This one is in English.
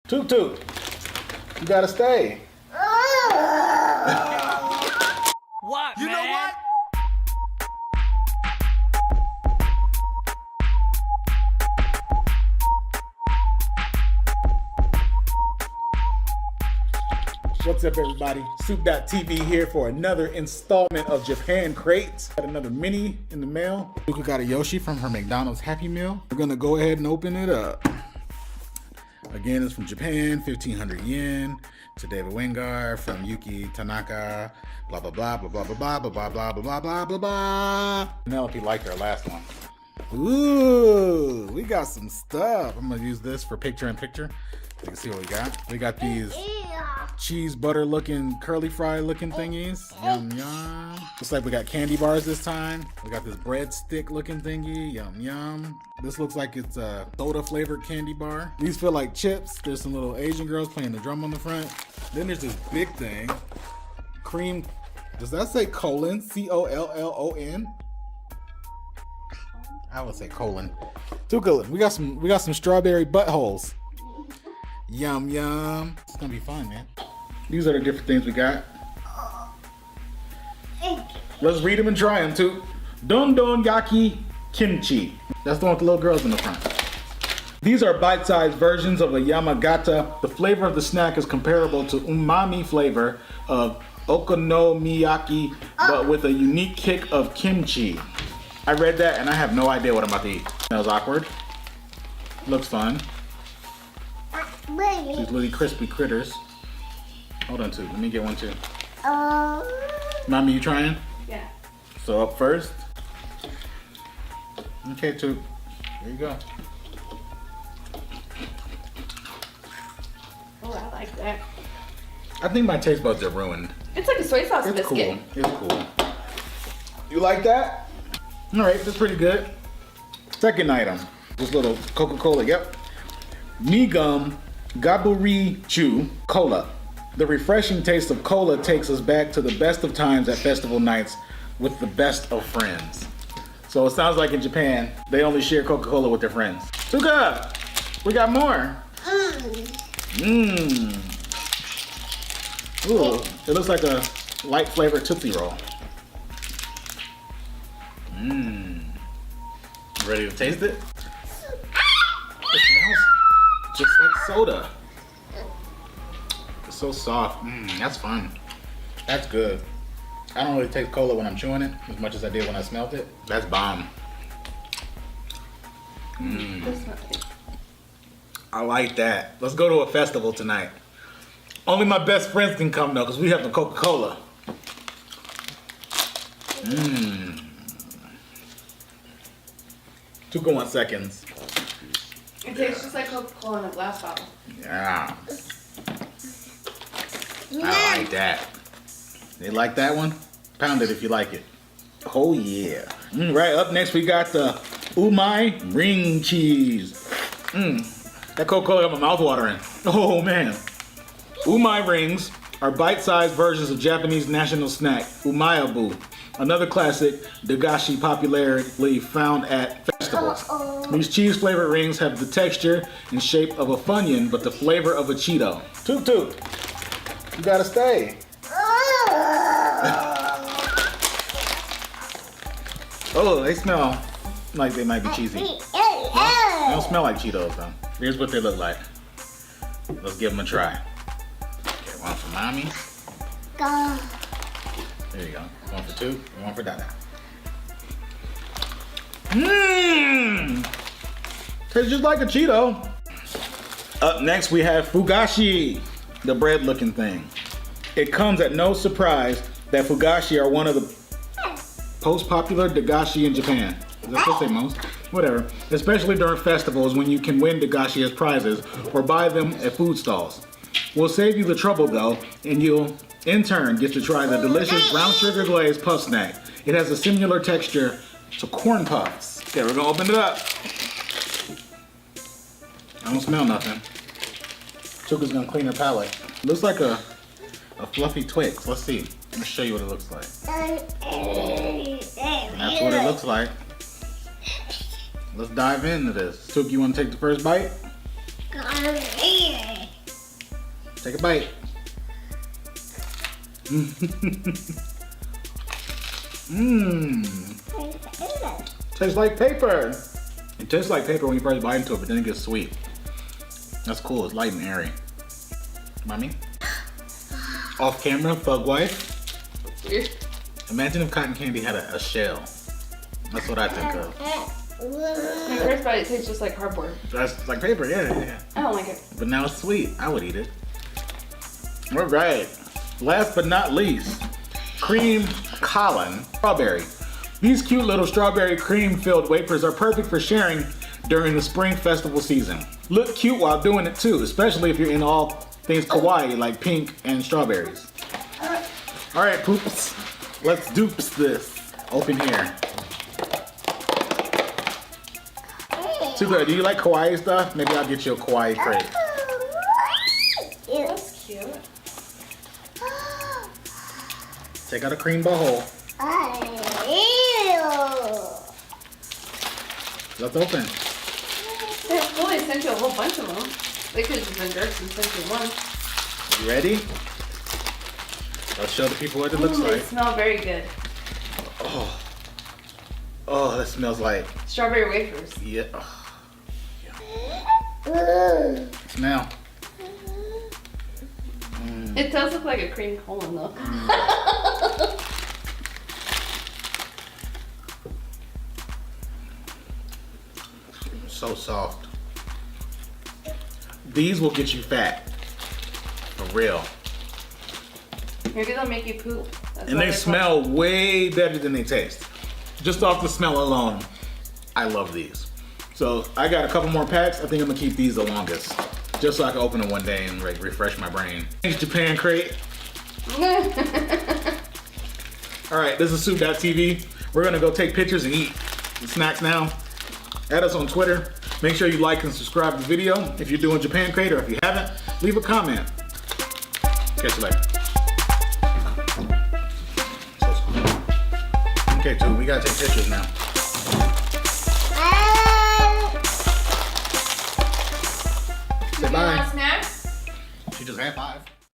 Toot Toot, you gotta stay. What, You know what? What's up, everybody? Soup.tv here for another installment of Japan Crates. Got another mini in the mail. Luca got a Yoshi from her McDonald's Happy Meal. We're gonna go ahead and open it up. Again, it's from Japan, 1,500 yen. To David Wingard from Yuki Tanaka. Blah blah blah blah blah blah blah blah blah blah blah blah blah. Penelope liked our last one. Ooh, we got some stuff. I'm gonna use this for picture-in-picture. You can see what we got. We got these cheese butter looking, curly fry looking thingies. Yum yum. Looks like we got candy bars this time. We got this breadstick looking thingy. Yum yum. This looks like it's a soda flavored candy bar. These feel like chips. There's some little Asian girls playing the drum on the front. Then there's this big thing. Cream. Does that say colon? C-O-L-L-O-N? I would say colon. Too good. We got some strawberry buttholes. Yum yum. It's gonna be fun, man. These are the different things we got. Let's read them and try them too. Don Don Yaki Kimchi. That's the one with the little girls in the front. These are bite-sized versions of a Yamagata. The flavor of the snack is comparable to umami flavor of okonomiyaki, but with a unique kick of kimchi. I read that and I have no idea what I'm about to eat. Smells awkward. Looks fun. These little crispy critters. Hold on, too. Let me get one too. Mommy, you trying? Yeah. So up first. Okay, too. There you go. Oh, I like that. I think my taste buds are ruined. It's like a soy sauce It's biscuit. cool. It's cool. You like that? All right, that's pretty good. Second item. This little Coca-Cola. Yep. Migum Gaburi Chew Cola. The refreshing taste of cola takes us back to the best of times at festival nights with the best of friends. So it sounds like in Japan, they only share Coca-Cola with their friends. Tuka, we got more. Mmm. Ooh, it looks like a light flavored Tootsie Roll. Mmm. Ready to taste it? It smells just like soda. It's so soft. That's fun. That's good. I don't really taste cola when I'm chewing it as much as I did when I smelled it. That's bomb. I like that. Let's go to a festival tonight. Only my best friends can come though, because we have the Coca-Cola. 2.1 seconds. It tastes just like Coca-Cola in a glass bottle. Yeah. I like that. They like that one? Pound it if you like it. Oh yeah. Right, up next we got the Umai ring cheese. That Coca-Cola got my mouth watering. Oh man. Umai rings are bite-sized versions of Japanese national snack, umayabu. Another classic dagashi popularly found at festivals. These cheese-flavored rings have the texture and shape of a Funyun, but the flavor of a Cheeto. Toot Toot, you gotta stay. Oh, they smell like they might be cheesy. They don't smell like Cheetos though. Here's what they look like. Let's give them a try. Okay, one for mommy. There you go. One for two, and one for Dada. Tastes just like a Cheeto. Up next we have Fugashi, the bread looking thing. It comes at no surprise that Fugashi are one of the most popular dagashi in Japan. Is that supposed to say most? Whatever. Especially during festivals when you can win dagashi as prizes or buy them at food stalls. We'll save you the trouble though, and you'll in turn get to try the delicious brown sugar glazed puff snack. It has a similar texture to corn puffs. Okay, we're gonna open it up. I don't smell nothing. Tuka's gonna clean her palate. Looks like a fluffy Twix. Let's see. Let me show you what it looks like. And that's what it looks like. Let's dive into this. Tuka, you wanna take the first bite? Take a bite. Mmm. Tastes like paper. It tastes like paper when you first bite into it, but then it gets sweet. That's cool. It's light and airy. Mommy? Off camera, thug wife. Imagine if cotton candy had a shell. That's what I think of. My first bite, it tastes just like cardboard. That's like paper, yeah. I don't like it. But now it's sweet. I would eat it. All right. Last but not least, cream Colin strawberry. These cute little strawberry cream-filled wafers are perfect for sharing during the spring festival season. Look cute while doing it too, especially if you're in all things kawaii like pink and strawberries. All right, poops. Let's dupes this. Open here. Tuka, do you like kawaii stuff? Maybe I'll get you a kawaii crate. That's cute. Take out a cream bowl. Let's open. Well, they sent you a whole bunch of them. They could have just been jerks and sent you one. You ready? Let's show the people what it looks They like. smell very good. Oh, that smells like Strawberry wafers. yeah. Yeah. Smell. It does look like a cream cone though. So soft. These will get you fat. For real. Maybe they'll make you poop. That's And why they they're smell way better than they taste. Just off the smell alone, I love these. So I got a couple more packs. I think I'm gonna keep these the longest. Just so I can open them one day and like refresh my brain. Thanks, Japan crate. called. All right, this is Soup.tv. We're gonna go take pictures and eat the snacks now. Add us on Twitter. Make sure you like and subscribe to the video. If you're doing Japan crate or if you haven't, leave a comment. Catch you later. Okay, dude, we gotta take pictures now. Say You bye. want snacks? She just had 5.